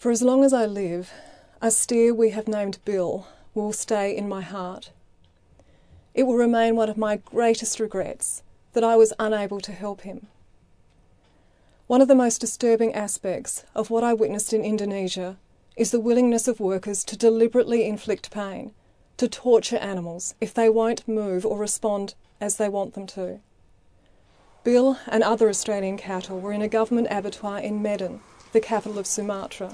For as long as I live, a steer we have named Bill will stay in my heart. It will remain one of my greatest regrets that I was unable to help him. One of the most disturbing aspects of what I witnessed in Indonesia is the willingness of workers to deliberately inflict pain, to torture animals if they won't move or respond as they want them to. Bill and other Australian cattle were in a government abattoir in Medan, the capital of Sumatra.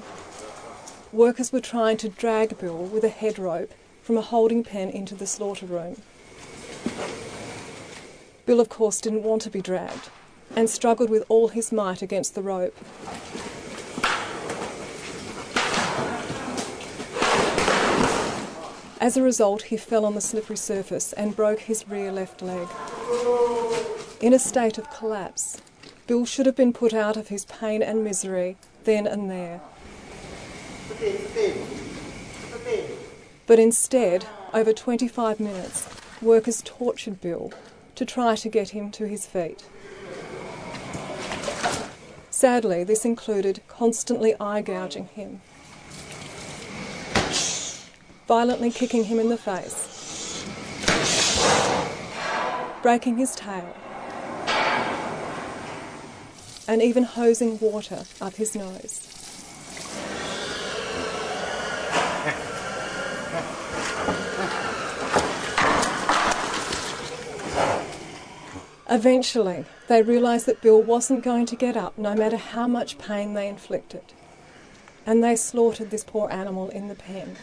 Workers were trying to drag Bill with a head rope from a holding pen into the slaughter room. Bill, of course, didn't want to be dragged and struggled with all his might against the rope. As a result, he fell on the slippery surface and broke his rear left leg. In a state of collapse, Bill should have been put out of his pain and misery then and there. But instead, over 25 minutes, workers tortured Bill to try to get him to his feet. Sadly, this included constantly eye-gouging him, violently kicking him in the face, breaking his tail, and even hosing water up his nose. Eventually, they realised that Bill wasn't going to get up no matter how much pain they inflicted, and they slaughtered this poor animal in the pen.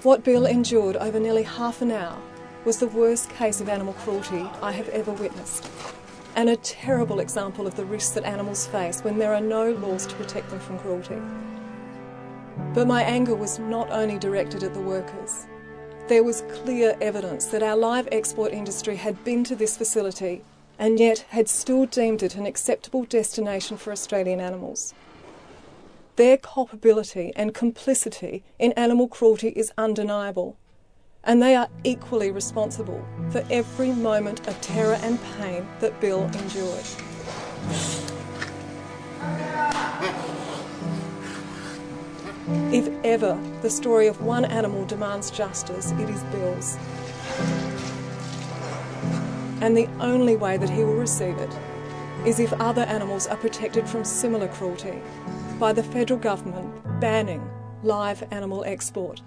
What Bill endured over nearly half an hour was the worst case of animal cruelty I have ever witnessed, and a terrible example of the risks that animals face when there are no laws to protect them from cruelty. But my anger was not only directed at the workers. There was clear evidence that our live export industry had been to this facility and yet had still deemed it an acceptable destination for Australian animals. Their culpability and complicity in animal cruelty is undeniable, and they are equally responsible for every moment of terror and pain that Bill endured. If ever the story of one animal demands justice, it is Bill's. And the only way that he will receive it is if other animals are protected from similar cruelty by the federal government banning live animal export.